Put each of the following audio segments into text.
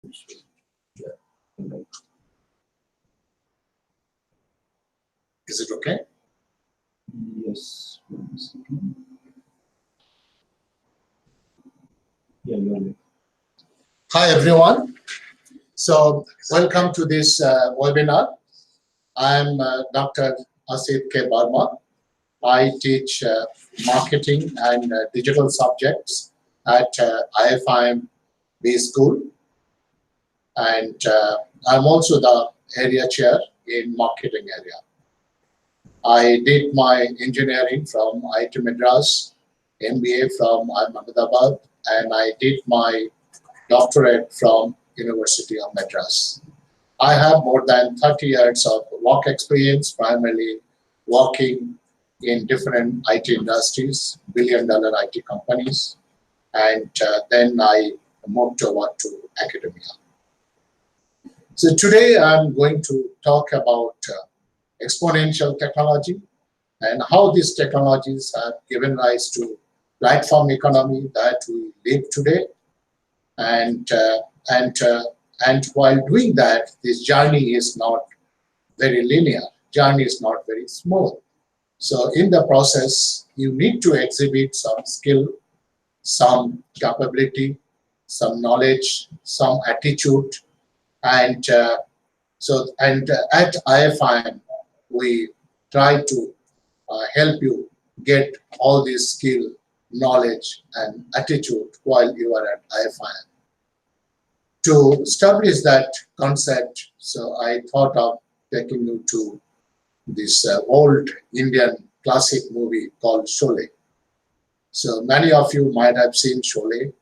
Is it okay? Yes. 1 second. Yeah, you're right. Hi everyone. So welcome to this webinar. I'm Dr.Asit K Barma. I teach marketing and digital subjects at IFIM B School, and I'm also the area chair in marketing area. I did my engineering from IIT Madras, MBA from Ahmedabad, and I did my doctorate from University of Madras. I have more than 30 years of work experience, primarily working in different IT industries, billion-dollar IT companies, and then I moved over to academia. So today I'm going to talk about exponential technology and how these technologies have given rise to platform economy that we live today. And while doing that, this journey is not very linear. Journey is not very smooth. So in the process, you need to exhibit some skill, some capability, some knowledge, some attitude, and at IFIM, we try to help you get all this skill, knowledge, and attitude while you are at IFIM. To establish that concept, so I thought of taking you to this old Indian classic movie called Sholay. So many of you might have seen Sholay,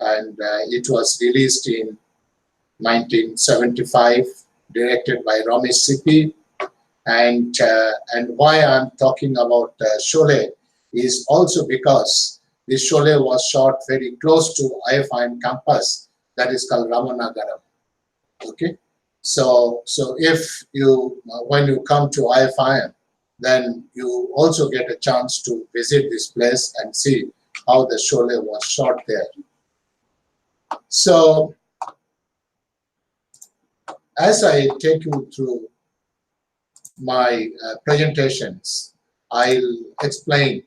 and it was released in 1975, directed by Ramesh Sippy. And why I'm talking about Sholay is also because this Sholay was shot very close to IFIM campus, that is called Ramanagaram. Okay, so if you when you come to IFIM, then you also get a chance to visit this place and see how the Sholay was shot there. So as I take you through my presentations, I'll explain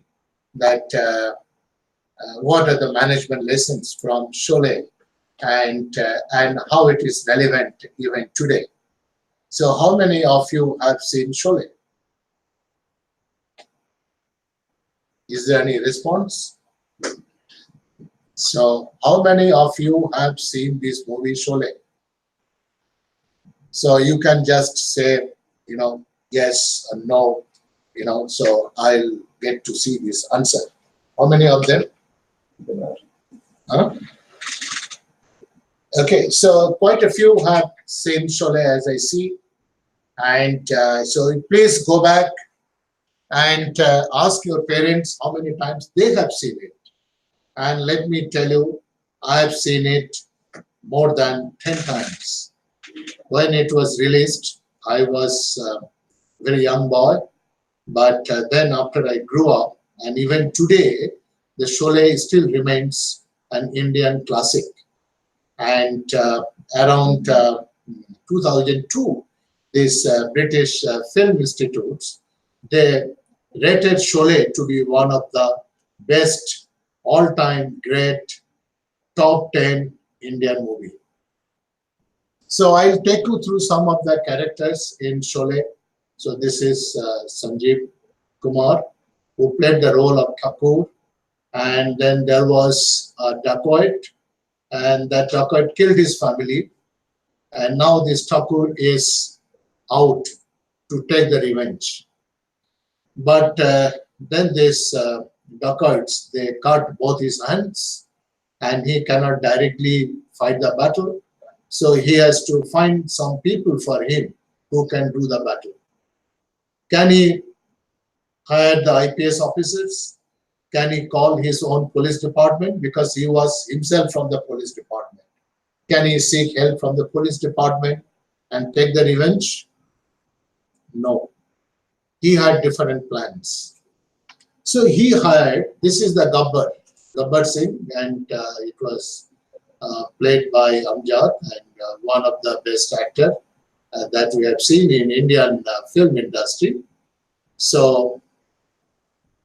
that what are the management lessons from Sholay and how it is relevant even today. So how many of you have seen Sholay? Is there any response? So how many of you have seen this movie Sholay? So you can just say, yes or no, so I'll get to see this answer. How many of them? Huh? Okay, so quite a few have seen Sholay as I see. And so please go back and ask your parents how many times they have seen it. And let me tell you, I have seen it more than 10 times. When it was released, I was a very young boy, but then after I grew up, and even today, the Sholay still remains an Indian classic. And around 2002, this British Film Institutes, they rated Sholay to be one of the best all-time great top 10 Indian movie. So I'll take you through some of the characters in Sholay. So this is Sanjeev Kumar, who played the role of Thakur. And then there was a dacoit, and that dacoit killed his family. And now this Thakur is out to take the revenge. But then this dacoits, they cut both his hands, and he cannot directly fight the battle. So he has to find some people for him who can do the battle. Can he hire the IPS officers? Can he call his own police department? Because he was himself from the police department. Can he seek help from the police department and take the revenge? No. He had different plans. So he hired, this is the Gabbar Singh, and it was played by Amjad, and one of the best actor that we have seen in Indian film industry. So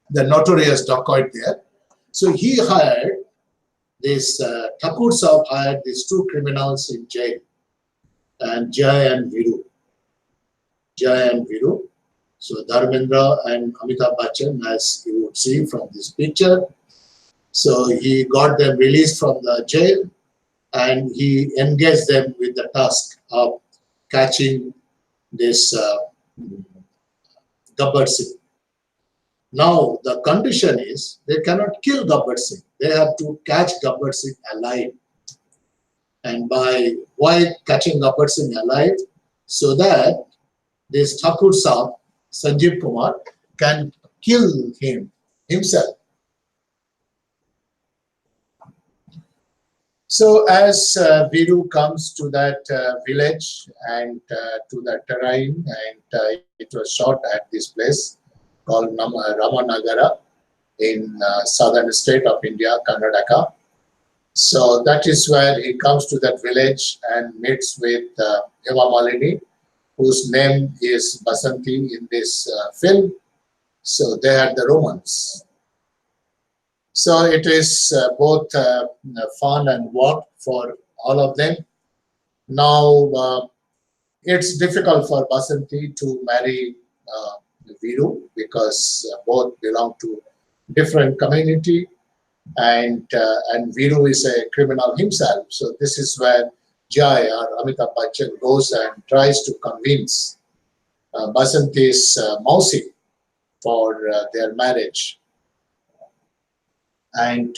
the notorious dacoit there. So he hired this, Thakur Saab hired these two criminals in jail, and Jai and Veeru. Jai and Veeru. So Dharmendra and Amitabh Bachchan, as you would see from this picture. So he got them released from the jail, and he engaged them with the task of catching this Gabbar Singh. Now the condition is they cannot kill Gabbar Singh. They have to catch Gabbar Singh alive. And by why catching Gabbar Singh alive? So that this Thakur Saab, Sanjeev Kumar, can kill him himself. So as Veeru comes to that village and to that terrain, and it was shot at this place called Ramanagara in southern state of India, Karnataka. So that is where he comes to that village and meets with Hema Malini, whose name is Basanti in this film. So they are the Romans. So it is both fun and work for all of them. Now it's difficult for Basanti to marry Veeru because both belong to different community, and Veeru is a criminal himself. So this is where Jai or Amitabh Bachchan goes and tries to convince Basanti's Mausi for their marriage. And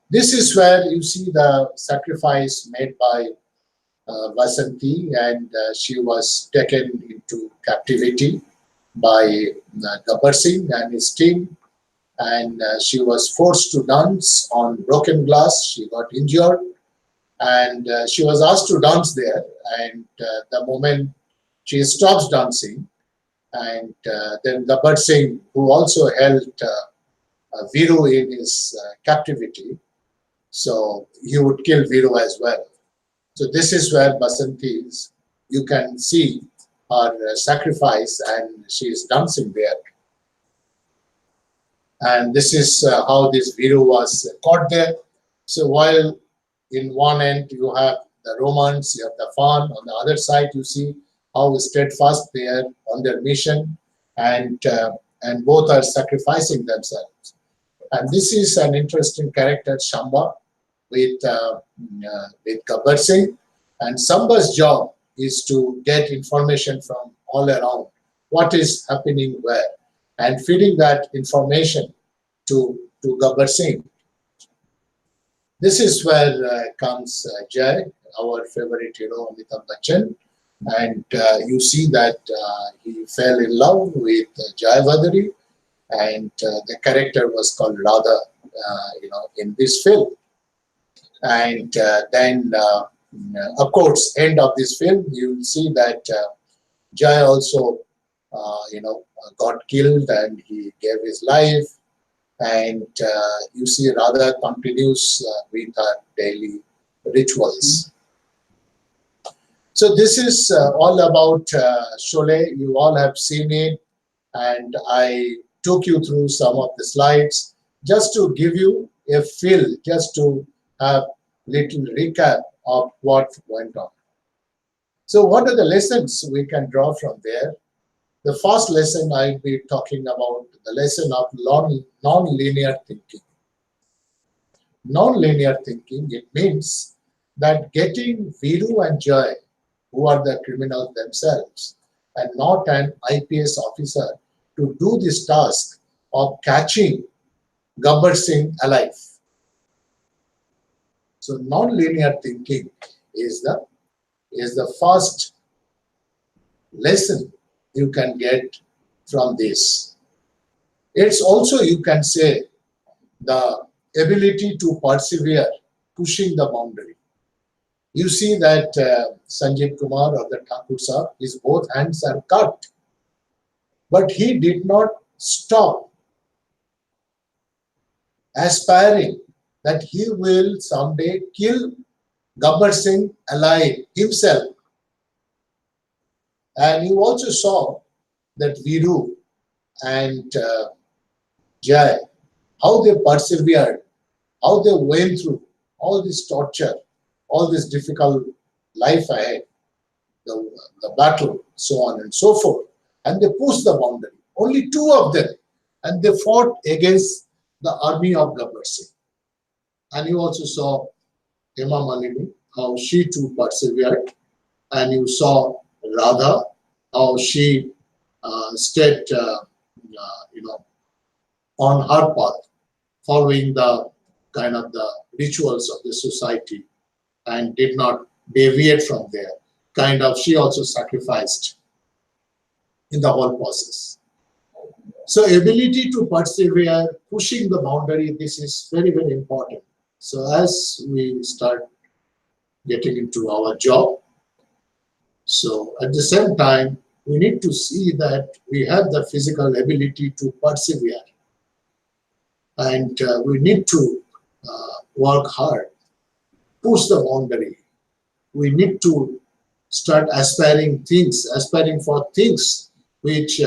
this is where you see the sacrifice made by Basanti, and she was taken into captivity by Gabbar Singh and his team, and she was forced to dance on broken glass. She got injured, and she was asked to dance there, and the moment she stops dancing, and then Gabbar Singh, who also held Veeru in his captivity, so he would kill Veeru as well. So this is where Basanti is. You can see her sacrifice, and she is dancing there. And this is how this Veeru was caught there. So while in one end you have the Romans, you have the fun. On the other side, you see how steadfast they are on their mission, and both are sacrificing themselves. And this is an interesting character, Shamba, with Gabbar Singh. And Samba's job is to get information from all around, what is happening where, and feeding that information to Gabbar Singh. This is where comes Jai, our favorite hero, Amitabh Bachchan. And you see that he fell in love with Jai Vadari, and the character was called Radha, in this film. And then, of course, end of this film, you will see that Jai also, got killed, and he gave his life. And you see Radha continues with her daily rituals. So this is all about Sholay. You all have seen it, and I took you through some of the slides just to give you a feel, just to have little recap of what went on. So what are the lessons we can draw from there? The first lesson I'll be talking about, the lesson of non-linear thinking. Non-linear thinking, it means that getting Veeru and Jai, who are the criminals themselves, and not an IPS officer, to do this task of catching Gabbar Singh alive. So non-linear thinking is the first lesson you can get from this. It's also, you can say, the ability to persevere, pushing the boundary. You see that Sanjeev Kumar or the Thakur Saab, his both hands are cut, but he did not stop aspiring that he will someday kill Gabbar Singh alive himself. And you also saw that Veeru and Jai, how they persevered, how they went through all this torture, all this difficult life ahead, the battle, so on and so forth. And they pushed the boundary. Only two of them. And they fought against the army of Gabbar Singh. And you also saw Hema Malini, how she too persevered. And you saw Radha, how she stayed, on her path, following the kind of the rituals of the society and did not deviate from there. Kind of, she also sacrificed in the whole process. So ability to persevere, pushing the boundary, this is very, very important. So as we start getting into our job, so at the same time, we need to see that we have the physical ability to persevere. And we need to work hard, push the boundary. We need to start aspiring for things which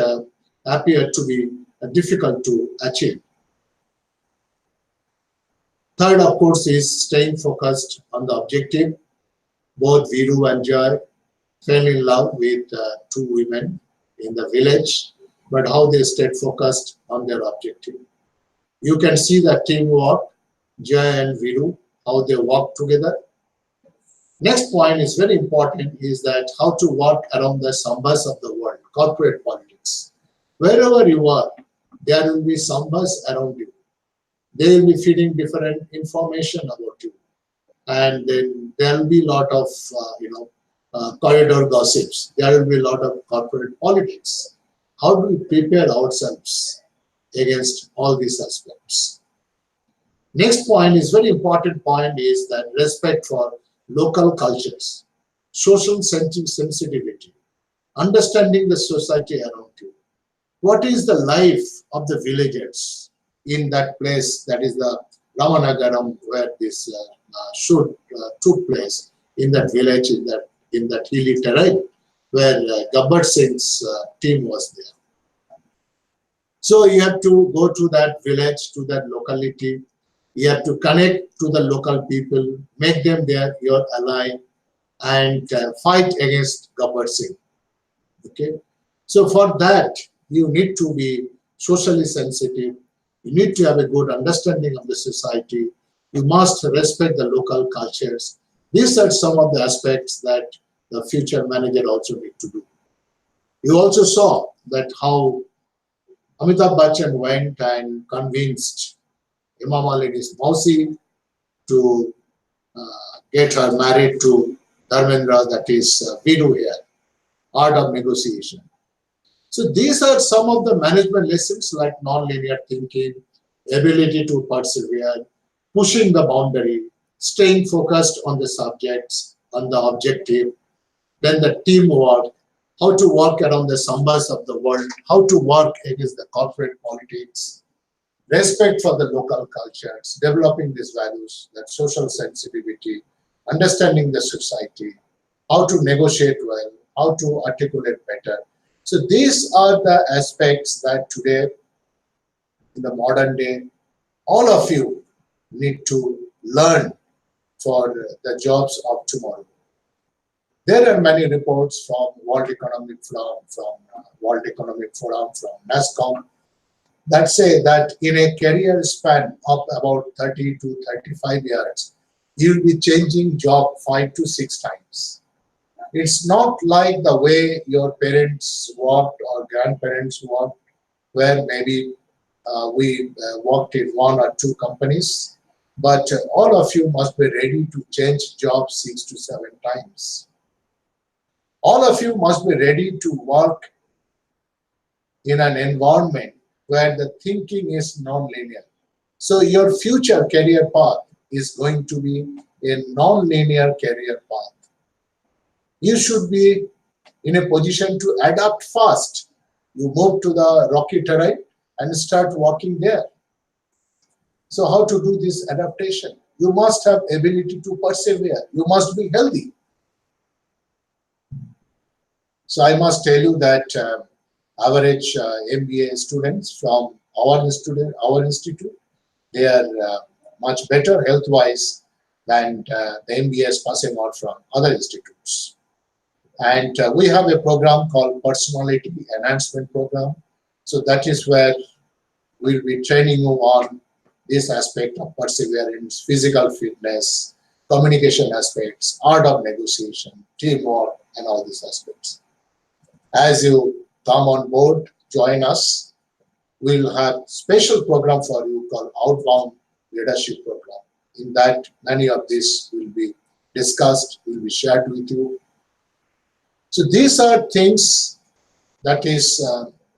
appear to be difficult to achieve. Third, of course, is staying focused on the objective. Both Veeru and Jai fell in love with two women in the village, but how they stayed focused on their objective. You can see the teamwork, Jai and Veeru, how they work together. Next point is very important, is that how to work around the sambas of the world, corporate politics. Wherever you are, there will be sambas around you. They will be feeding different information about you. And then there will be a lot of, corridor gossips. There will be a lot of corporate politics. How do we prepare ourselves against all these aspects? Next point is very important point, is that respect for local cultures, social sensitivity, understanding the society around you. What is the life of the villagers in that place, that is the Ramanagaram, where this shoot took place, in that village, in that hilly terrain, where Gabbar Singh's team was there. So you have to go to that village, to that locality. You have to connect to the local people, make them your ally, and fight against Gabbar Singh. Okay, so for that you need to be socially sensitive. You need to have a good understanding of the society. You must respect the local cultures. These are some of the aspects that the future manager also need to do. You also saw that how Amitabh Bachchan went and convinced Hema Malini's Mausi to get her married to Dharmendra, that is Veeru here, art of negotiation. So these are some of the management lessons, like non-linear thinking, ability to persevere, pushing the boundary, staying focused on the subjects, on the objective, then the teamwork, how to work around the sambas of the world, how to work against the corporate politics, respect for the local cultures, developing these values, that social sensitivity, understanding the society, how to negotiate well, how to articulate better. So these are the aspects that today, in the modern day, all of you need to learn for the jobs of tomorrow. There are many reports from World Economic Forum, from NASCOM, that say that in a career span of about 30 to 35 years, you will be changing job 5 to 6 times. It's not like the way your parents worked or grandparents worked, where maybe we worked in 1 or 2 companies, but all of you must be ready to change jobs 6 to 7 times. All of you must be ready to work in an environment where the thinking is non-linear. So your future career path is going to be a non-linear career path. You should be in a position to adapt fast. You move to the rocky terrain and start walking there. So how to do this adaptation? You must have ability to persevere. You must be healthy. So I must tell you that average MBA students from our institute, they are much better health-wise than the MBAs passing out from other institutes. And we have a program called Personality Enhancement Program. So that is where we'll be training you on this aspect of perseverance, physical fitness, communication aspects, art of negotiation, teamwork, and all these aspects. As you come on board, join us, we'll have special program for you called Outbound Leadership Program. In that, many of this will be discussed, will be shared with you. So these are things that is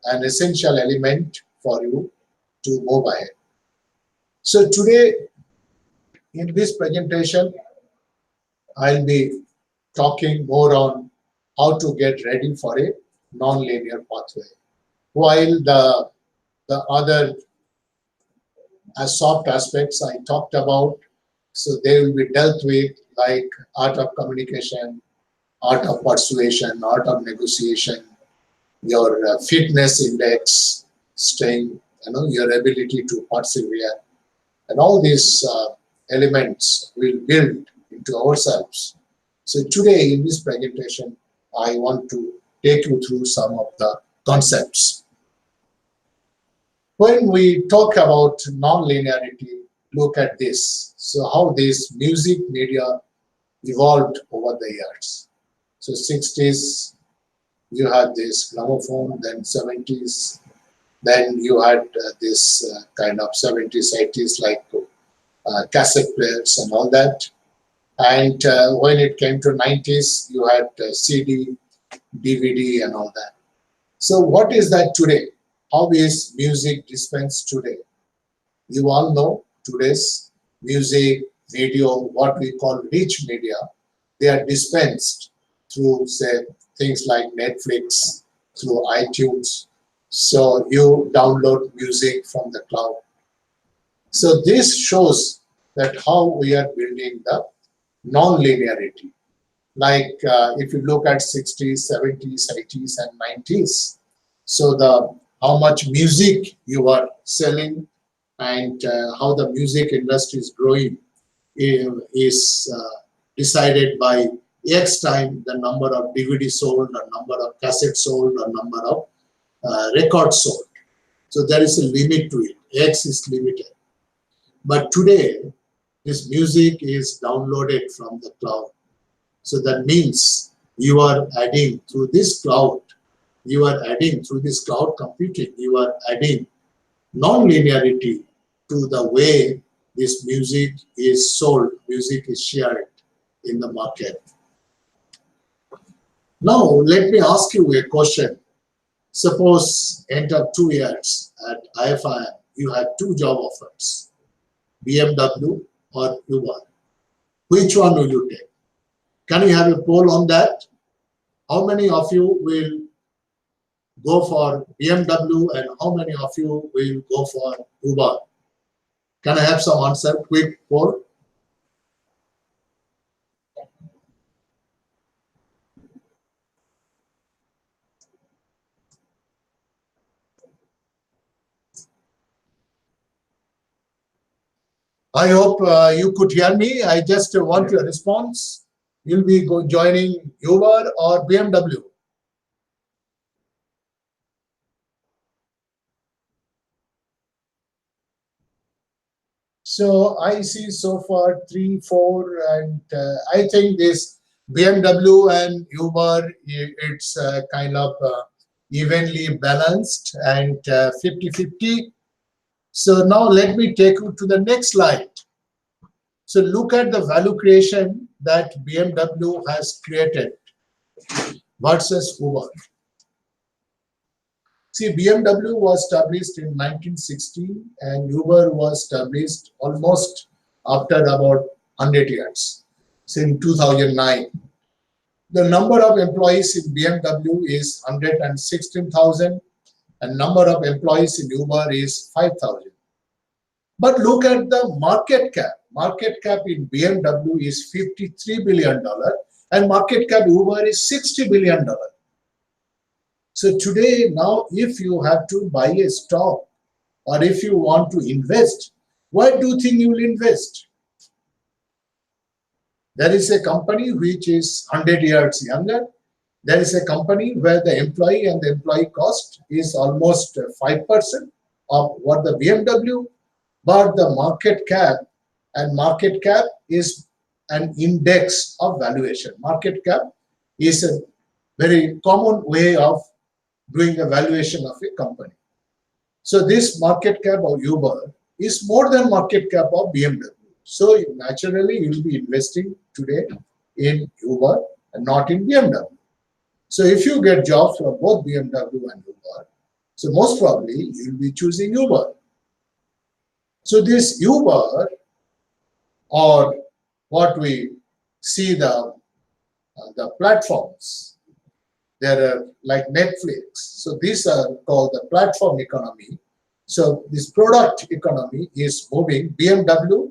an essential element for you to move ahead. So today, in this presentation, I'll be talking more on how to get ready for a non-linear pathway. While the other soft aspects I talked about, so they will be dealt with, like art of communication, art of persuasion, art of negotiation, your fitness index, staying, your ability to persevere, and all these elements will build into ourselves. So today in this presentation, I want to take you through some of the concepts. When we talk about non-linearity, look at this. So how this music media evolved over the years. So 60s, you had this gramophone, then 70s, then you had this kind of 70s, 80s like cassette players and all that. And when it came to 90s, you had CD, DVD and all that. So what is that today? How is music dispensed today? You all know today's music, video, what we call rich media, they are dispensed through, say, things like Netflix, through iTunes. So you download music from the cloud. So this shows that how we are building the non-linearity. Like if you look at 60s, 70s, 80s, and 90s, so how much music you are selling and how the music industry is growing is decided by X time, the number of DVD sold, or number of cassettes sold, or number of records sold. So there is a limit to it. X is limited. But today, this music is downloaded from the cloud. So that means you are adding through this cloud, through this cloud computing, you are adding non-linearity to the way this music is sold, music is shared in the market. Now, let me ask you a question. Suppose end of 2 years at IFIM, you have 2 job offers, BMW or Uber. Which one will you take? Can we have a poll on that? How many of you will go for BMW and how many of you will go for Uber? Can I have some answer? Quick poll. I hope you could hear me. I just want your response. You'll be joining Uber or BMW? So I see so far 3, 4, and I think this BMW and Uber, it's kind of evenly balanced and 50-50. So now let me take you to the next slide. So look at the value creation that BMW has created versus Uber. See, BMW was established in 1960 and Uber was established almost after about 100 years, since 2009. The number of employees in BMW is 116,000 and number of employees in Uber is 5,000. But look at the market cap. Market cap in BMW is $53 billion and market cap Uber is $60 billion. So today, now, if you have to buy a stock or if you want to invest, what do you think you will invest? There is a company which is 100 years younger. There is a company where the employee and the employee cost is almost 5% of what the BMW, but the market cap, and market cap is an index of valuation. Market cap is a very common way of doing a valuation of a company. So this market cap of Uber is more than market cap of BMW. So naturally, you will be investing today in Uber and not in BMW. So if you get jobs from both BMW and Uber, so most probably you will be choosing Uber. So this Uber, or what we see the platforms, there are like Netflix. So these are called the platform economy. So this product economy is moving. BMW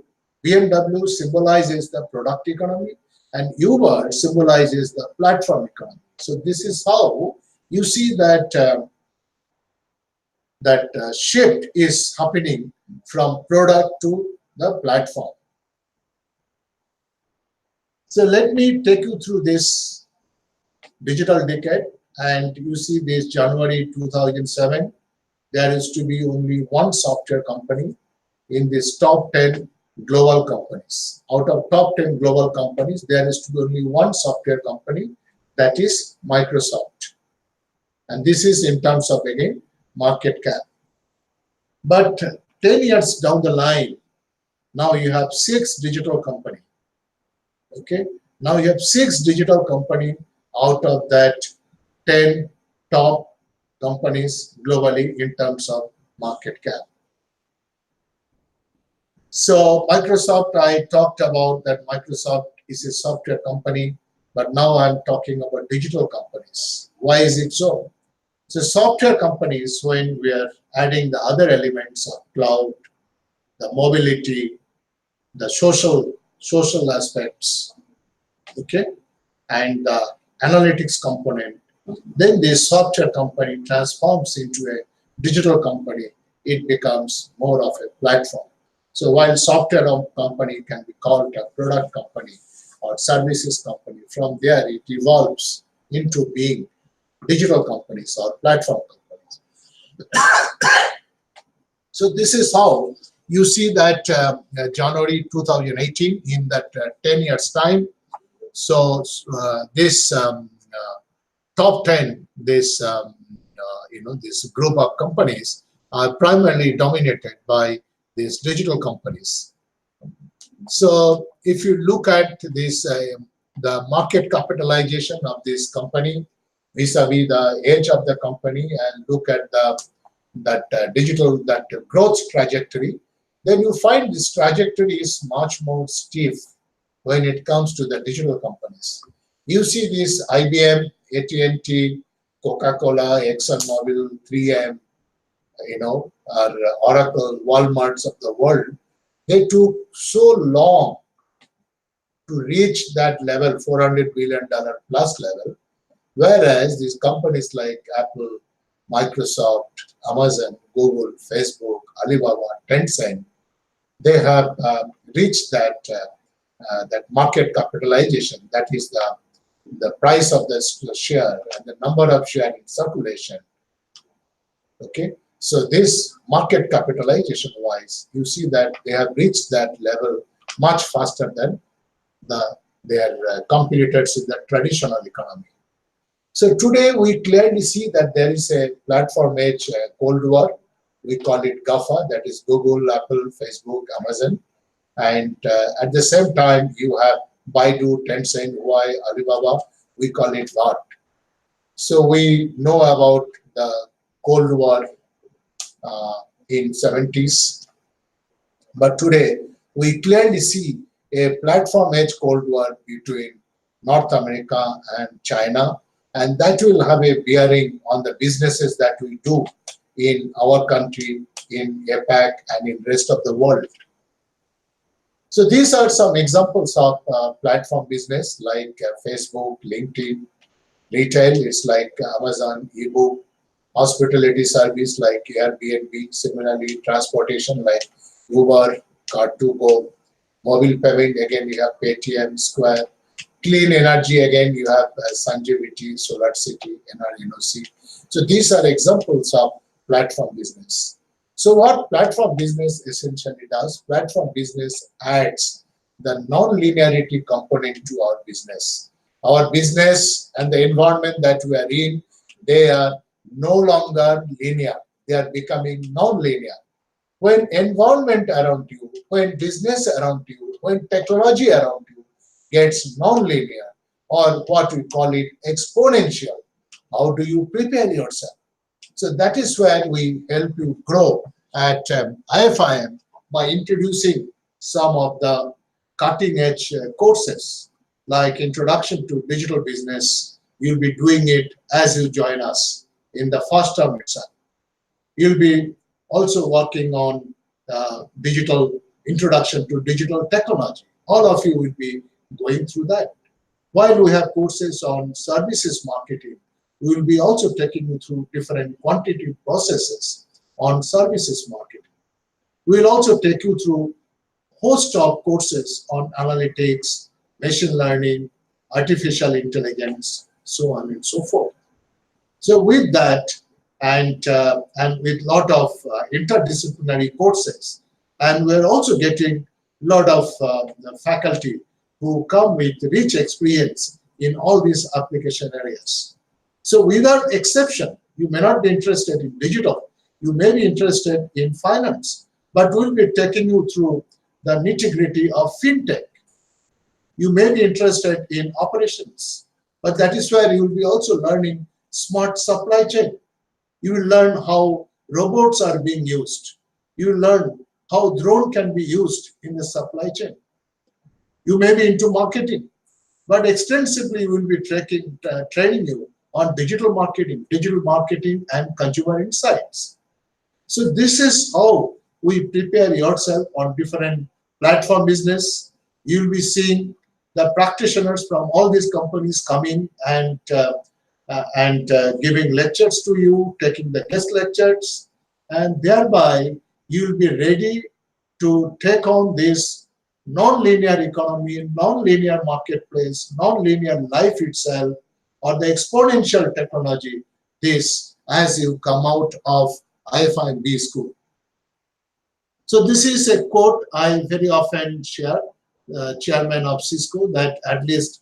symbolizes the product economy and Uber symbolizes the platform economy. So this is how you see that shift is happening from product to the platform. So let me take you through this digital decade, and you see this January 2007, there is to be only one software company in this top 10 global companies. Out of top 10 global companies, there is to be only one software company, that is Microsoft. And this is in terms of, again, market cap. But 10 years down the line, now you have 6 digital companies. Okay, now you have 6 digital companies out of that 10 top companies globally in terms of market cap. So Microsoft, I talked about that Microsoft is a software company, but now I'm talking about digital companies. Why is it so? So software companies, when we are adding the other elements of cloud, the mobility, the social aspects, okay, and the analytics component, then this software company transforms into a digital company. It becomes more of a platform. So while software company can be called a product company or services company, from there it evolves into being digital companies or platform companies. So this is how you see that January 2018, in that 10 years time. So this top 10, this this group of companies are primarily dominated by these digital companies. So if you look at this, the market capitalization of this company vis-a-vis the age of the company, and look at that growth trajectory, then you find this trajectory is much more steep when it comes to the digital companies. You see this IBM, AT&T, Coca-Cola, ExxonMobil, 3M, or Oracle, Walmarts of the world. They took so long to reach that level, $400 billion plus level, whereas these companies like Apple, Microsoft, Amazon, Google, Facebook, Alibaba, Tencent, they have reached that market capitalization, that is the price of the share and the number of shares in circulation. Okay, so this market capitalization wise, you see that they have reached that level much faster than their competitors in the traditional economy. So today we clearly see that there is a platform age Cold War. We call it GAFA, that is Google, Apple, Facebook, Amazon. And at the same time, you have Baidu, Tencent, Huawei, Alibaba. We call it VAT. So we know about the Cold War in 70s. But today, we clearly see a platform edge Cold War between North America and China. And that will have a bearing on the businesses that we do in our country, in APAC, and in rest of the world. So these are some examples of platform business like Facebook, LinkedIn. Retail, it's like Amazon, ebook. Hospitality service like Airbnb. Similarly, transportation like Uber, Car2Go. Mobile payment, again, you have Paytm, Square. Clean energy, again, you have Sanjiviti, Solar City, NRNOC. So these are examples of platform business. So what platform business essentially does, platform business adds the non-linearity component to our business. Our business and the environment that we are in, they are no longer linear. They are becoming non-linear. When environment around you, when business around you, when technology around you gets non-linear, or what we call it exponential, how do you prepare yourself? So that is where we help you grow at IFIM by introducing some of the cutting-edge courses like Introduction to Digital Business. You'll be doing it as you join us in the first term itself. You'll be also working on digital introduction to digital technology. All of you will be going through that. While we have courses on services marketing, we will be also taking you through different quantitative processes on services marketing. We will also take you through host of courses on analytics, machine learning, artificial intelligence, so on and so forth. So with that, and with lot of interdisciplinary courses, and we're also getting a lot of faculty who come with rich experience in all these application areas. So without exception, you may not be interested in digital, you may be interested in finance, but we'll be taking you through the nitty-gritty of fintech. You may be interested in operations, but that is where you will be also learning smart supply chain. You will learn how robots are being used. You will learn how drone can be used in the supply chain. You may be into marketing, but extensively we will be training you on digital marketing and consumer insights. So this is how we prepare yourself on different platform business. You'll be seeing the practitioners from all these companies coming and giving lectures to you, taking the guest lectures, and thereby you'll be ready to take on this non-linear economy, non-linear marketplace, non-linear life itself, or the exponential technology, this as you come out of IFIM B School. So this is a quote I very often share, chairman of Cisco, that at least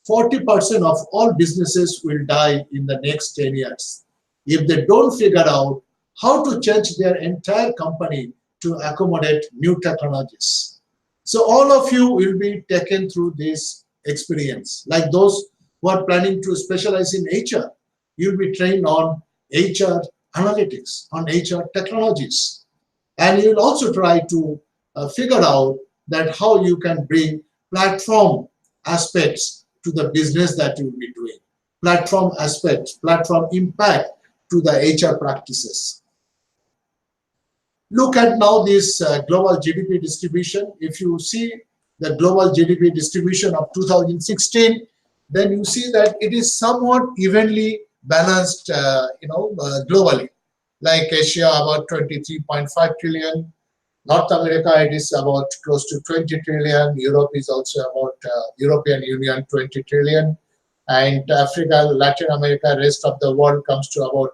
40% of all businesses will die in the next 10 years if they don't figure out how to change their entire company to accommodate new technologies. So all of you will be taken through this experience. Like those who are planning to specialize in HR, you'll be trained on HR analytics, on HR technologies. And you'll also try to figure out that how you can bring platform aspects to the business that you will be doing. Platform aspects, platform impact to the HR practices. Look at now this global GDP distribution. If you see the global GDP distribution of 2016, then you see that it is somewhat evenly balanced, globally. Like Asia, about 23.5 trillion. North America, it is about close to 20 trillion. Europe is also about European Union, 20 trillion. And Africa, Latin America, rest of the world comes to about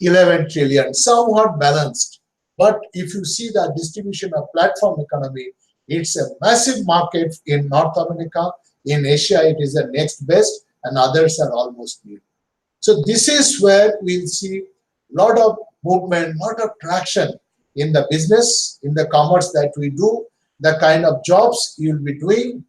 11 trillion, somewhat balanced. But if you see the distribution of platform economy, it's a massive market in North America. In Asia, it is the next best, and others are almost new. So this is where we'll see a lot of movement, lot of traction in the business, in the commerce that we do, the kind of jobs you'll be doing.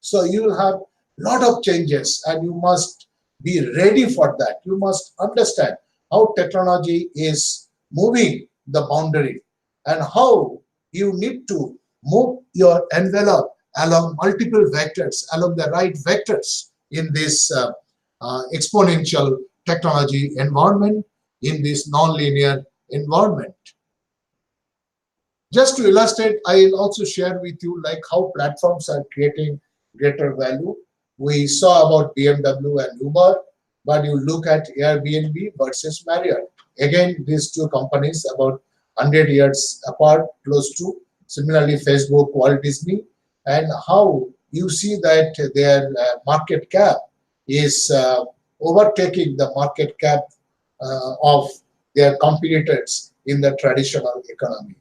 So you will have a lot of changes, and you must be ready for that. You must understand how technology is moving the boundary and how you need to move your envelope along multiple vectors, along the right vectors in this exponential technology environment. in this nonlinear environment. Just to illustrate, I'll also share with you like how platforms are creating greater value. We saw about BMW and Uber, but you look at Airbnb versus Marriott. Again, these two companies about 100 years apart, close to. Similarly, Facebook, Walt Disney, and how you see that their market cap is overtaking the market cap of their competitors in the traditional economy.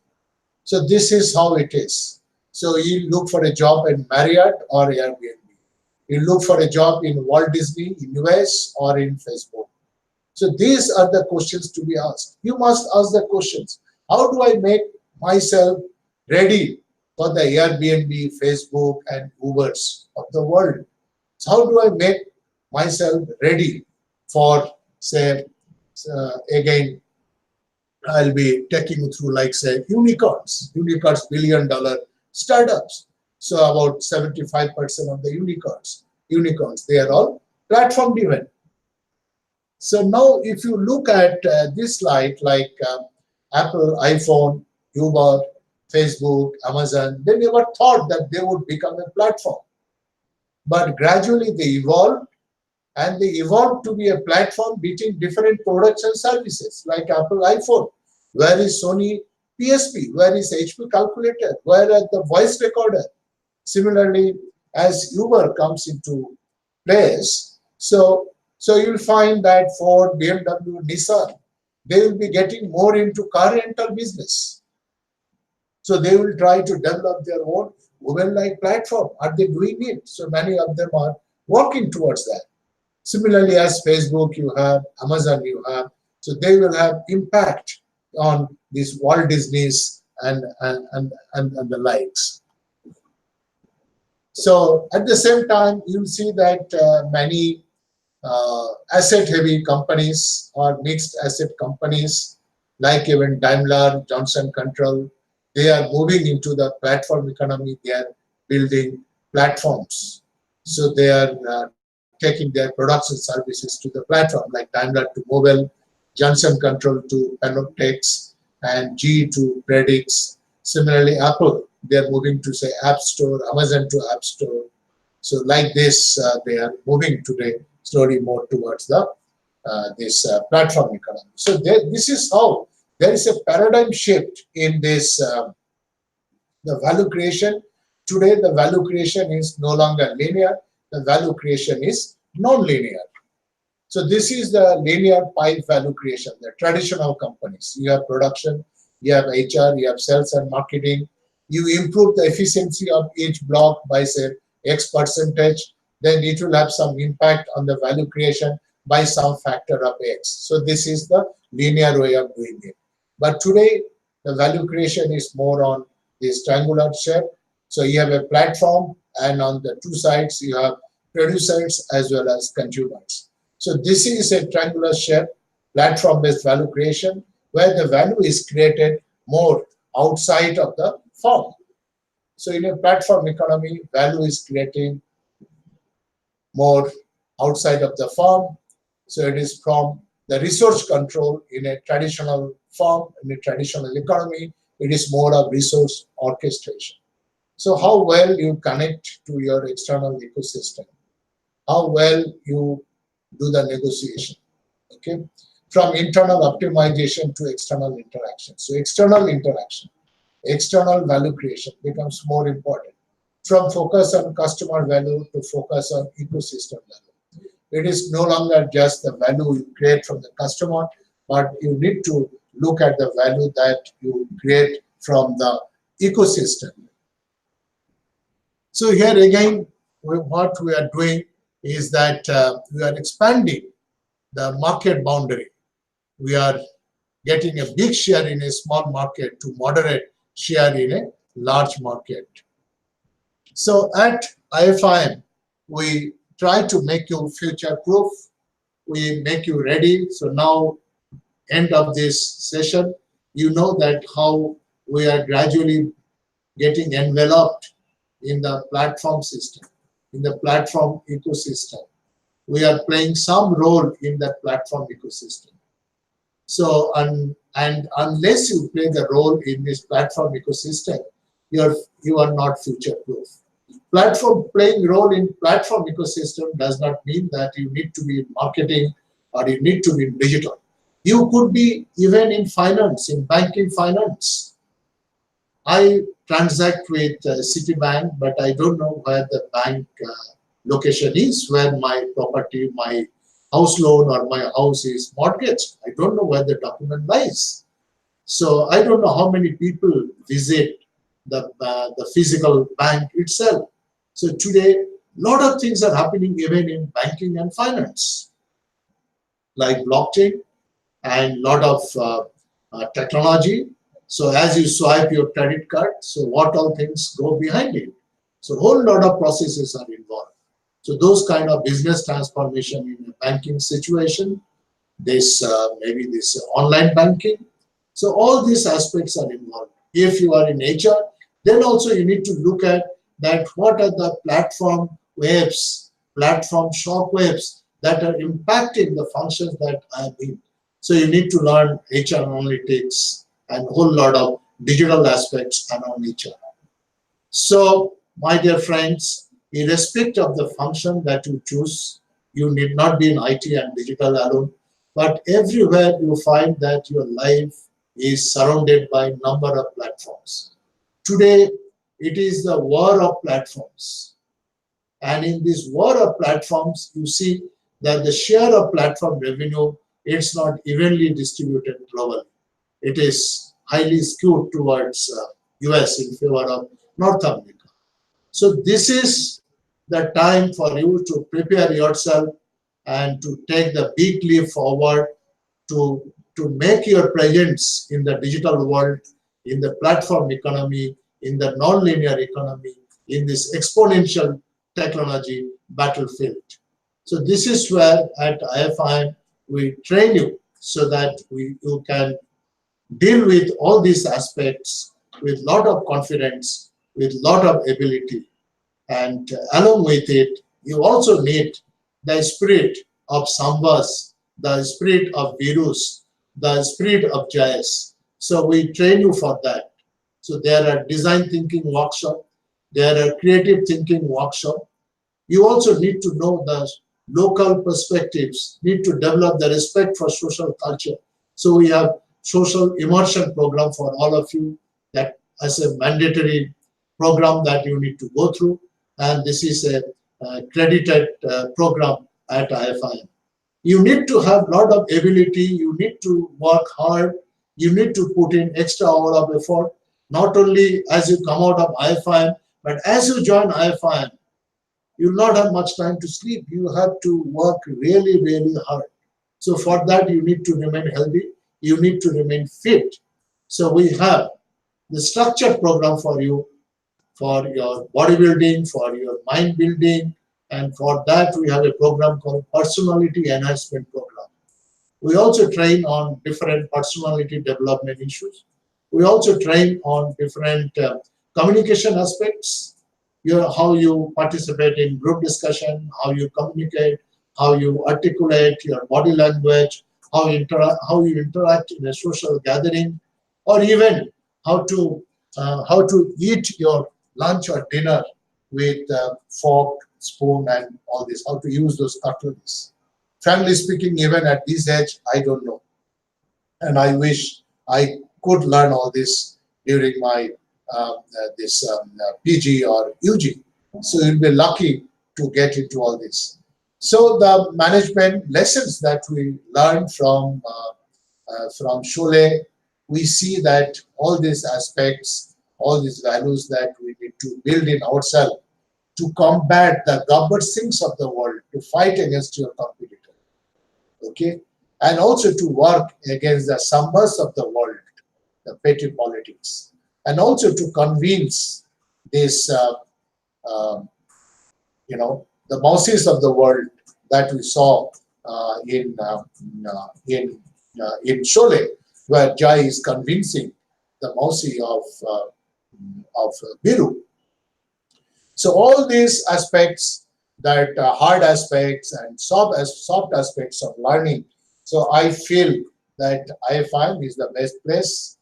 So this is how it is. So you look for a job in Marriott or Airbnb. You look for a job in Walt Disney, in US or in Facebook. So these are the questions to be asked. You must ask the questions. How do I make myself ready for the Airbnb, Facebook and Ubers of the world? So how do I make myself ready for, say, again, I'll be taking you through like say unicorns billion-dollar startups. So about 75% of the unicorns, they are all platform driven. So now if you look at this slide like Apple, iPhone, Uber, Facebook, Amazon, they never thought that they would become a platform. But gradually they evolved, and they evolved to be a platform between different products and services like Apple iPhone. Where is Sony PSP? Where is HP calculator? Where are the voice recorder? Similarly, as Uber comes into place, so you'll find that Ford, BMW, Nissan, they will be getting more into car rental business. So they will try to develop their own Uber-like platform. Are they doing it? So many of them are working towards that. Similarly, as Facebook, you have Amazon, you have, so they will have impact on these Walt Disney's and the likes. So at the same time, you'll see that many asset-heavy companies or mixed asset companies, like even Daimler, Johnson Control, they are moving into the platform economy. They are building platforms. So they are taking their products and services to the platform, like Daimler to mobile, Johnson Control to Panoptix, and GE to Predix. Similarly, Apple, they are moving to say App Store, Amazon to App Store. So like this, they are moving today slowly more towards the this platform economy. So this is how there is a paradigm shift in this the value creation. Today, the value creation is no longer linear. The value creation is non-linear. So this is the linear pie value creation, the traditional companies. You have production, you have HR, you have sales and marketing. You improve the efficiency of each block by say X percentage, then it will have some impact on the value creation by some factor of X. So this is the linear way of doing it. But today, the value creation is more on this triangular shape. So you have a platform, and on the two sides, you have producers as well as consumers. So this is a triangular shape, platform-based value creation, where the value is created more outside of the firm. So in a platform economy, value is creating more outside of the firm. So it is from the resource control in a traditional firm, in a traditional economy, it is more of resource orchestration. So how well you connect to your external ecosystem, how well you do the negotiation, okay? From internal optimization to external interaction. So external interaction, external value creation becomes more important. From focus on customer value to focus on ecosystem value. It is no longer just the value you create from the customer, but you need to look at the value that you create from the ecosystem. So here again, what we are doing is that we are expanding the market boundary. We are getting a big share in a small market to moderate share in a large market. So at IFIM, we try to make you future-proof. We make you ready. So now, end of this session, you know that how we are gradually getting enveloped in the platform system, in the platform ecosystem. We are playing some role in that platform ecosystem. So, and unless you play the role in this platform ecosystem, you are not future-proof. Platform playing role in platform ecosystem does not mean that you need to be in marketing or you need to be in digital. You could be even in finance, in banking finance. I transact with Citibank, but I don't know where the bank location is, where my property, my house loan or my house is mortgaged. I don't know where the document lies. So I don't know how many people visit the physical bank itself. So today, a lot of things are happening even in banking and finance, like blockchain and a lot of technology. So as you swipe your credit card, so what all things go behind it? So a whole lot of processes are involved. So those kind of business transformation in a banking situation, this maybe this online banking. So all these aspects are involved. If you are in HR, then also you need to look at that what are the platform waves, platform shock waves that are impacting the functions that I have been. So you need to learn HR analytics and a whole lot of digital aspects around HR. So, my dear friends, irrespective of the function that you choose, you need not be in IT and digital alone, but everywhere you find that your life is surrounded by a number of platforms. Today, it is the war of platforms. And in this war of platforms, you see that the share of platform revenue, it's not evenly distributed globally. It is highly skewed towards US in favor of North America. So this is the time for you to prepare yourself and to take the big leap forward to make your presence in the digital world, in the platform economy, in the nonlinear economy, in this exponential technology battlefield. So this is where at IFIM we train you so that you can deal with all these aspects with lot of confidence, with lot of ability. And along with it, you also need the spirit of Sambas, the spirit of Veerus, the spirit of Jais. So we train you for that. So there are design thinking workshop, there are creative thinking workshop. You also need to know the local perspectives, need to develop the respect for social culture. So we have social immersion program for all of you that as a mandatory program that you need to go through. And this is a credited program at IFIM. You need to have a lot of ability, you need to work hard, you need to put in extra hour of effort, not only as you come out of IFIM, but as you join IFIM, you will not have much time to sleep. You have to work really, really hard. So for that, you need to remain healthy. You need to remain fit. So we have the structured program for you, for your bodybuilding, for your mind building, and for that we have a program called Personality Enhancement Program. We also train on different personality development issues. We also train on different communication aspects, how you participate in group discussion, how you communicate, how you articulate your body language, how you interact in a social gathering, or even how to eat your lunch or dinner with fork, spoon, and all this, how to use those cutleries. Frankly speaking, even at this age, I don't know. And I wish I could learn all this during my PG or UG. So you'll be lucky to get into all this. So the management lessons that we learned from Sholay, we see that all these aspects, all these values that we need to build in ourselves to combat the Gabbar Singhs of the world, to fight against your competitor. Okay, and also to work against the Sambas of the world, the petty politics, and also to convince this, the Mausis of the world that we saw in Sholay, where Jai is convincing the Mausi of Veeru. So all these aspects, that hard aspects and soft aspects of learning. So I feel that IFIM is the best place.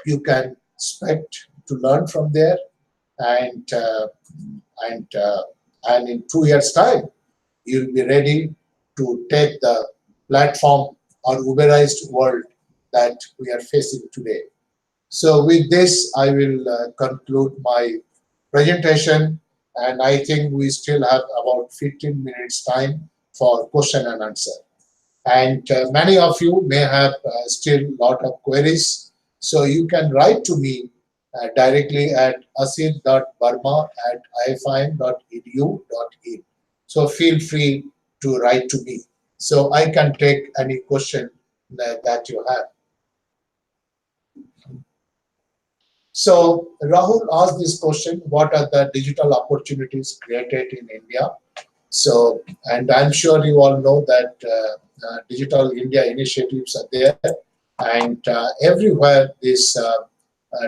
You can expect to learn from there, and and uh, and in 2 years' time, you'll be ready to take the platform or Uberized world that we are facing today. So with this, I will conclude my presentation, and I think we still have about 15 minutes time for question and answer. And many of you may have still lot of queries, so you can write to me directly at asit.barma@ifim.edu.in. So feel free to write to me, so I can take any question that you have. So Rahul asked this question: what are the digital opportunities created in India? So, and I'm sure you all know that Digital India initiatives are there, and everywhere this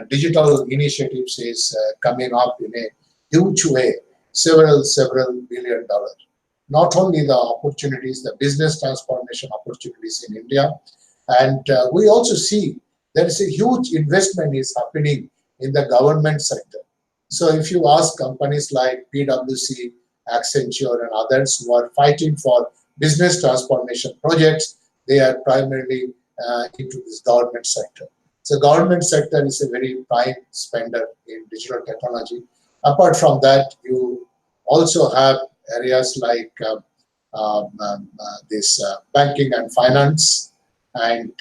digital initiatives is coming up in a huge way, several $billion. Not only the opportunities, the business transformation opportunities in India, and we also see there is a huge investment is happening in the government sector. So if you ask companies like PwC, Accenture, and others who are fighting for business transformation projects, they are primarily into this government sector. So government sector is a very prime spender in digital technology. Apart from that, you also have areas like this banking and finance, and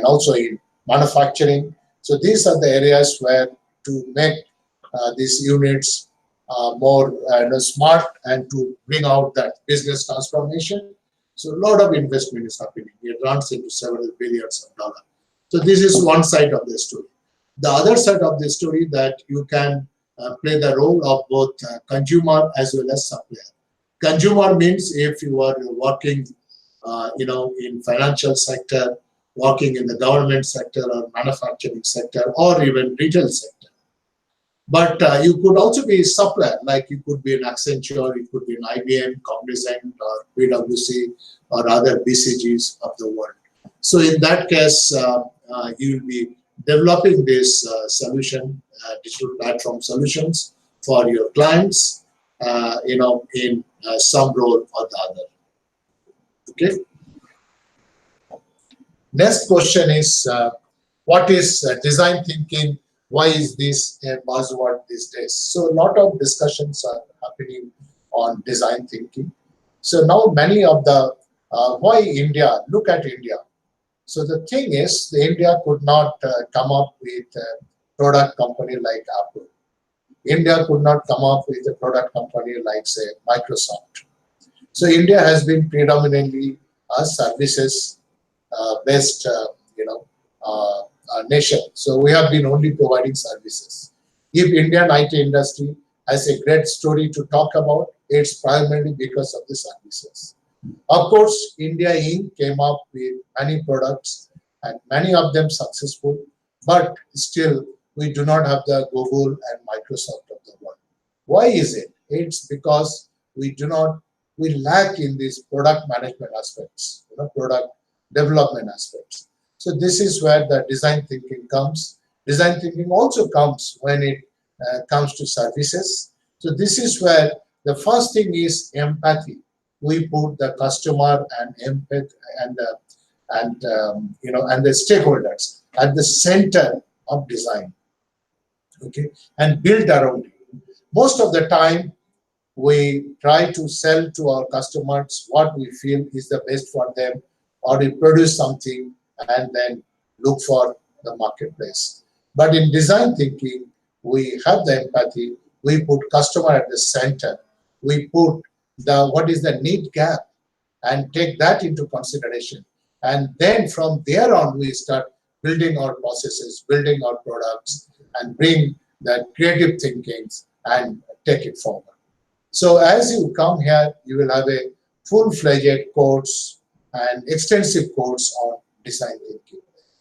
also in manufacturing. So these are the areas where to make these units more smart and to bring out that business transformation. So a lot of investment is happening. It runs into several billions of dollars. So this is one side of the story. The other side of the story, that you can play the role of both consumer as well as supplier. Consumer means if you are working, in financial sector, working in the government sector or manufacturing sector or even retail sector. But you could also be a supplier, like you could be an Accenture, you could be an IBM, Cognizant, or PwC, or other BCGs of the world. So in that case, you will be developing this solution, digital platform solutions for your clients, in some role or the other. Okay. Next question is, what is design thinking? Why is this a buzzword these days? So a lot of discussions are happening on design thinking. So now many of the, why India? Look at India. So the thing is, India could not come up with a product company like Apple. India could not come up with a product company like, say, Microsoft. So India has been predominantly a services based, nation. So we have been only providing services. If Indian IT industry has a great story to talk about, it's primarily because of the services. Of course, India Inc. came up with many products and many of them successful, but still we do not have the Google and Microsoft of the world. Why is it? It's because we lack in these product management aspects, product development aspects. So this is where the design thinking comes. Design thinking also comes when it comes to services. So this is where the first thing is empathy. We put the customer and empathy and the stakeholders at the center of design. Okay, and build around it. Most of the time, we try to sell to our customers what we feel is the best for them, or we produce something and then look for the marketplace. But in design thinking, we have the empathy, we put customer at the center, we put what is the need gap and take that into consideration. And then from there on, we start building our processes, building our products, and bring that creative thinking and take it forward. So as you come here, you will have a full-fledged course and extensive course on design thinking.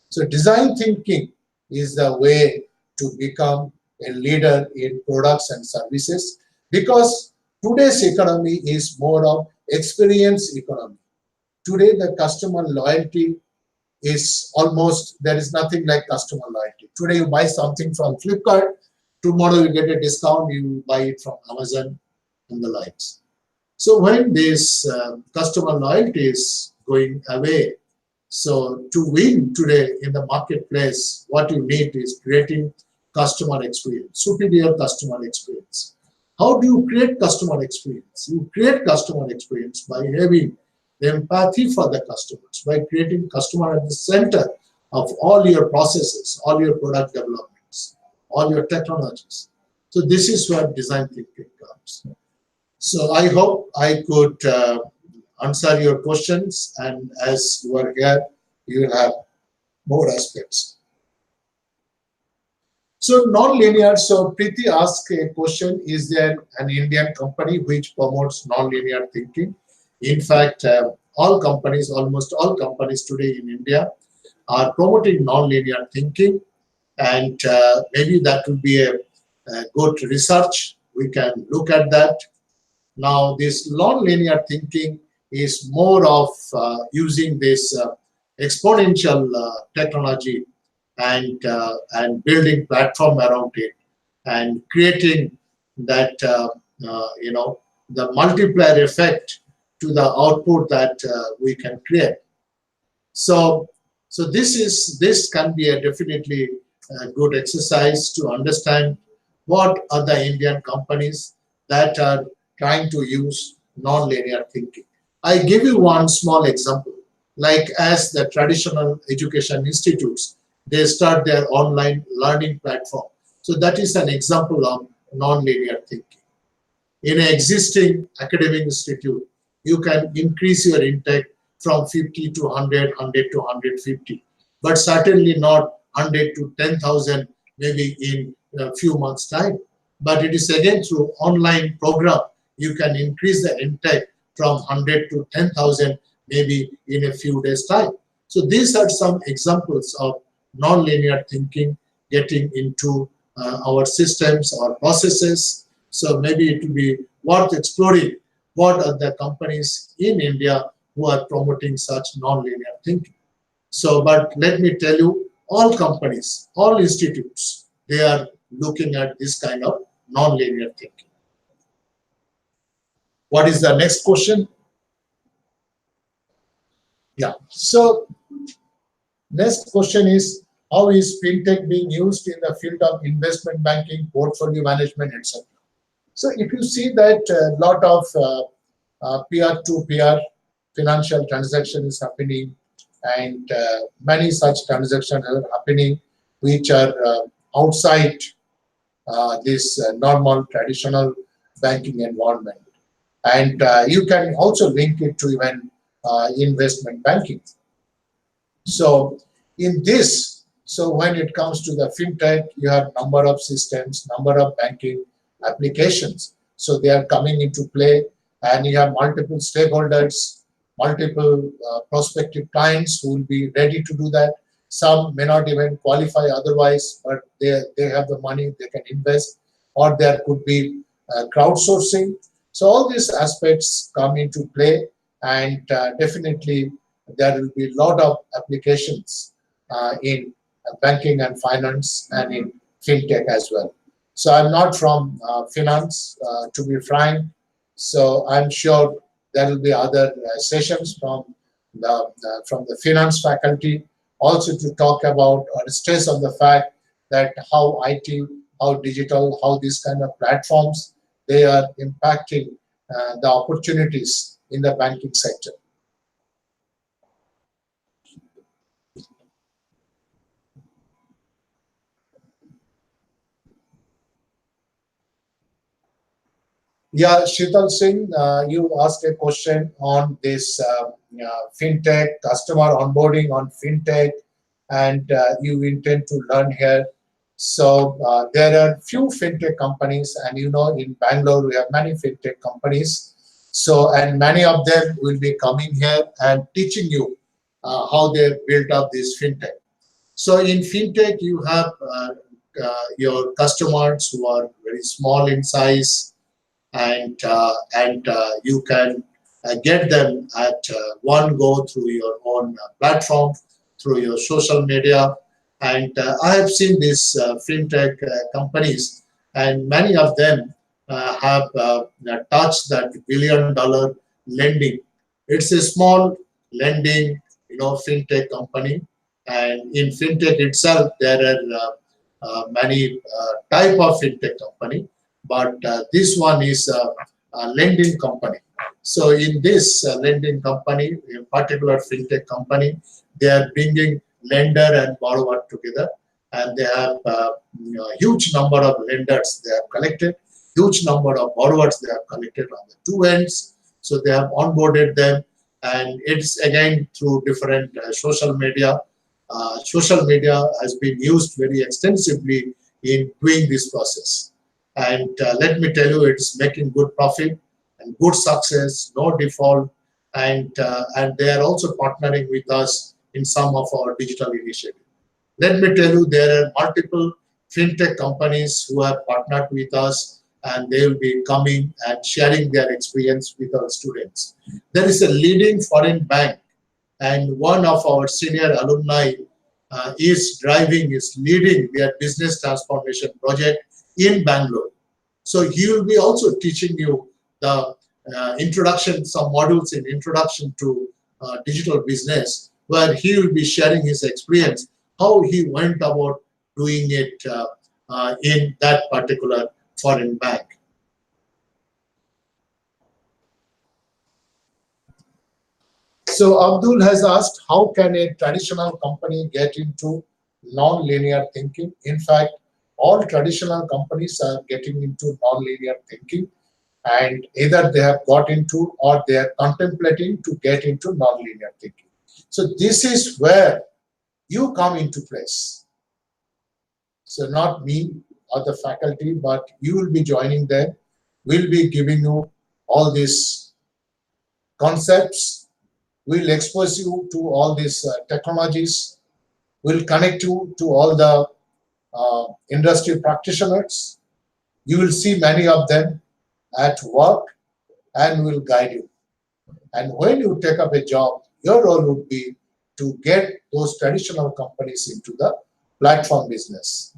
So design thinking is the way to become a leader in products and services, because today's economy is more of experience economy. Today, the customer loyalty is almost, there is nothing like customer loyalty. Today you buy something from Flipkart, tomorrow you get a discount, you buy it from Amazon and the likes. So when this customer loyalty is going away, so to win today in the marketplace, what you need is creating customer experience, superior customer experience. How do you create customer experience? You create customer experience by having empathy for the customers, by creating customer at the center of all your processes, all your product developments, all your technologies. So this is where design thinking comes. So I hope I could answer your questions, and as you are here, you will have more aspects. So non-linear, so Preeti asked a question, is there an Indian company which promotes non-linear thinking? In fact, all companies, almost all companies today in India are promoting non-linear thinking, and maybe that will be a good research. We can look at that. Now, this non-linear thinking is more of using this exponential technology and building platform around it and creating that the multiplier effect to the output that we can create. So this can be a definitely a good exercise to understand what are the Indian companies that are trying to use non-linear thinking. I give you one small example. Like as the traditional education institutes, they start their online learning platform. So that is an example of non-linear thinking. In an existing academic institute, you can increase your intake from 50 to 100, 100 to 150, but certainly not 100 to 10,000 maybe in a few months' time. But it is again through online program, you can increase the intake from 100 to 10,000 maybe in a few days' time. So these are some examples of non-linear thinking getting into our systems or processes. So maybe it will be worth exploring what are the companies in India who are promoting such non-linear thinking. So, but let me tell you, all companies, all institutes, they are looking at this kind of non-linear thinking. What is the next question? Yeah, so next question is, how is fintech being used in the field of investment banking, portfolio management, etc.? So if you see that a lot of peer-to-peer financial transaction is happening, and many such transactions are happening which are outside this normal traditional banking environment. And you can also link it to even investment banking. So in this, so when it comes to the fintech, you have number of systems, number of banking applications. So they are coming into play, and you have multiple stakeholders, multiple prospective clients who will be ready to do that. Some may not even qualify otherwise, but they have the money, they can invest, or there could be crowdsourcing. So all these aspects come into play, and definitely there will be a lot of applications in banking and finance and in fintech as well. So I'm not from finance, to be frank. So I'm sure there will be other sessions from the finance faculty also to talk about or stress on the fact that how IT, how digital, how these kind of platforms, they are impacting the opportunities in the banking sector. Yeah, Sheetal Singh, you asked a question on this fintech, customer onboarding on fintech, and you intend to learn here. So there are few fintech companies, and you know in Bangalore we have many fintech companies. So, and many of them will be coming here and teaching you how they built up this fintech. So in fintech, you have your customers who are very small in size, and you can get them at one go through your own platform, through your social media. And I have seen these fintech companies, and many of them have touched that $1 billion lending. It's a small lending, fintech company, and in fintech itself there are many type of fintech company, but this one is a lending company. So in this lending company, in particular fintech company, they are bringing lender and borrower together, and they have huge number of lenders they have collected, huge number of borrowers they have collected on the two ends. So they have onboarded them, and it's again through different social media. Social media has been used very extensively in doing this process. And let me tell you, it's making good profit and good success, no default, and they are also partnering with us in some of our digital initiatives. Let me tell you, there are multiple fintech companies who have partnered with us, and they will be coming and sharing their experience with our students. There is a leading foreign bank, and one of our senior alumni is leading their business transformation project in Bangalore. So he will be also teaching you the introduction, some modules in introduction to digital business, where he will be sharing his experience, how he went about doing it in that particular foreign bank. So Abdul has asked, how can a traditional company get into non-linear thinking? In fact, all traditional companies are getting into non-linear thinking, and either they have got into or they are contemplating to get into non-linear thinking. So this is where you come into place. So not me or the faculty, but you will be joining them. We'll be giving you all these concepts. We'll expose you to all these technologies. We'll connect you to all the industry practitioners. You will see many of them at work, and will guide you. And when you take up a job, your role would be to get those traditional companies into the platform business.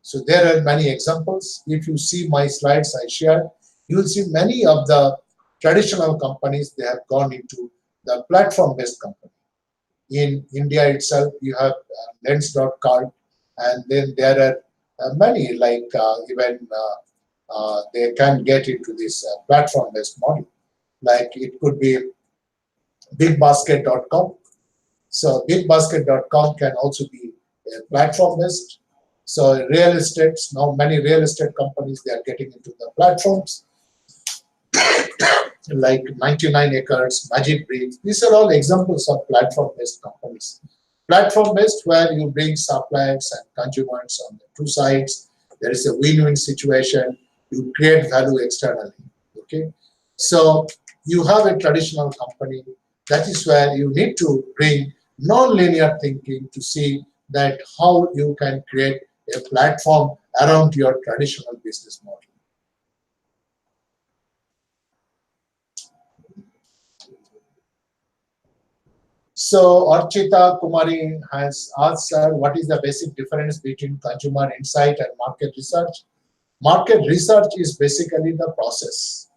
So there are many examples. If you see my slides I shared, you will see many of the traditional companies, they have gone into the platform-based company. In India itself, you have Lens.card, and then there are many, like even they can get into this platform-based model. Like it could be bigbasket.com. So bigbasket.com can also be platform-based. So real estate, now many real estate companies, they are getting into the platforms like 99 Acres, Magic Bricks. These are all examples of platform-based companies. Platform-based, where you bring suppliers and consumers on the two sides. There is a win-win situation. You create value externally. Okay, so you have a traditional company. That is where you need to bring non-linear thinking to see that how you can create a platform around your traditional business model. So Archita Kumari has asked, sir, what is the basic difference between consumer insight and market research? Market research is basically the process.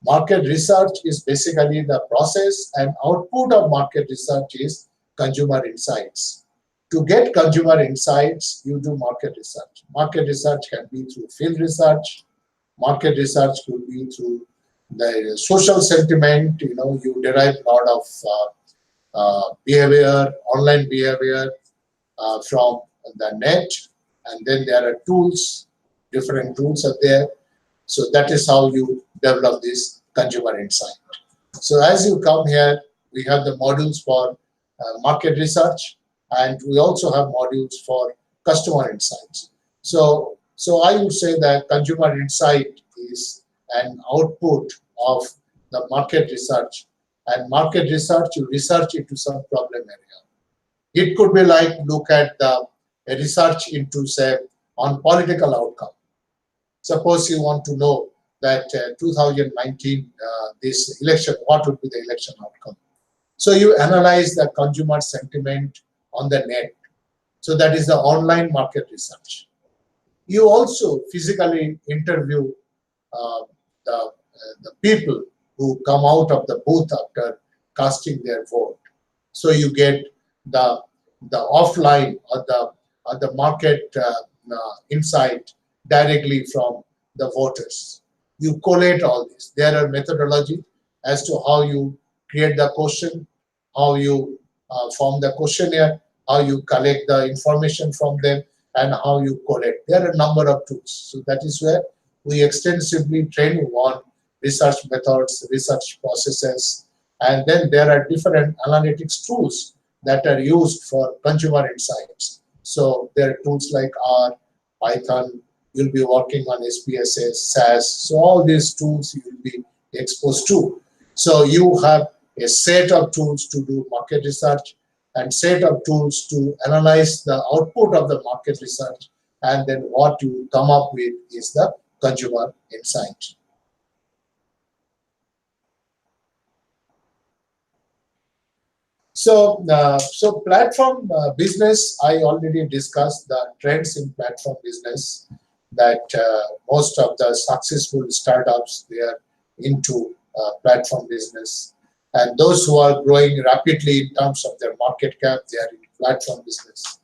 Market research is basically the process, and output of market research is consumer insights. To get consumer insights, you do market research. Market research can be through field research. Market research could be through the social sentiment. You derive a lot of behavior, online behavior from the net, and then there are tools, different tools are there. So that is how you develop this consumer insight. So as you come here, we have the modules for market research, and we also have modules for customer insights. So I would say that consumer insight is an output of the market research. And market research, you research into some problem area. It could be like look at the research into, say, on political outcome. Suppose you want to know that 2019, this election, what would be the election outcome? So you analyze the consumer sentiment on the net. So that is the online market research. You also physically interview the people who come out of the booth after casting their vote. So you get the offline or the market insight directly from the voters. You collate all this. There are methodology as to how you create the question, how you form the questionnaire, how you collect the information from them, and how you collect. There are a number of tools. So that is where we extensively train you on research methods, research processes, and then there are different analytics tools that are used for consumer insights. So there are tools like R, Python, you'll be working on SPSS, SAS. So all these tools you will be exposed to. So you have a set of tools to do market research and set of tools to analyze the output of the market research, and then what you come up with is the consumer insight. So, platform business, I already discussed the trends in platform business, that most of the successful startups, they are into platform business. And those who are growing rapidly in terms of their market cap, they are in platform business.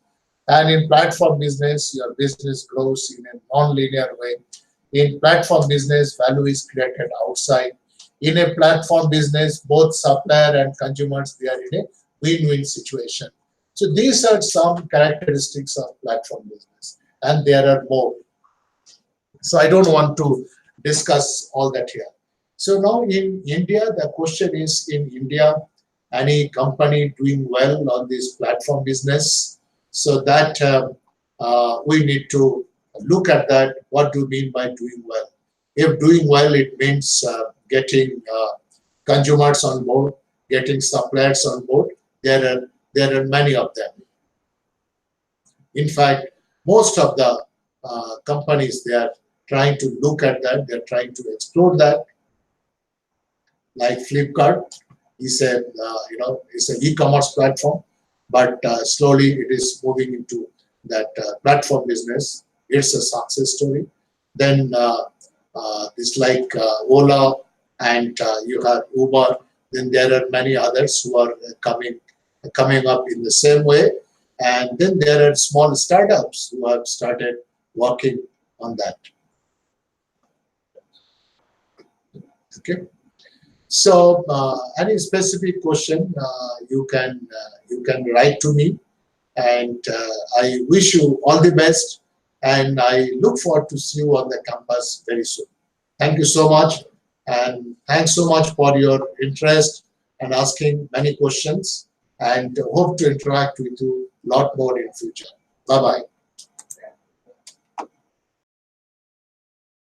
And in platform business, your business grows in a non-linear way. In platform business, value is created outside. In a platform business, both supplier and consumers, they are in a win-win situation. So these are some characteristics of platform business, and there are more. So I don't want to discuss all that here. So now in India, the question is, in India, any company doing well on this platform business? So that we need to look at that. What do you mean by doing well? If doing well, it means getting consumers on board, getting suppliers on board. There are many of them. In fact, most of the companies, they are trying to look at that. They're trying to explore that. Like Flipkart is a it's an e-commerce platform, but slowly it is moving into that platform business. It's a success story. Then it's like Ola, and you have Uber. Then there are many others who are coming up in the same way. And then there are small startups who have started working on that. Okay. So any specific question, you can write to me, and I wish you all the best, and I look forward to see you on the campus very soon. Thank you so much, and thanks so much for your interest and asking many questions, and hope to interact with you a lot more in future. Bye-bye.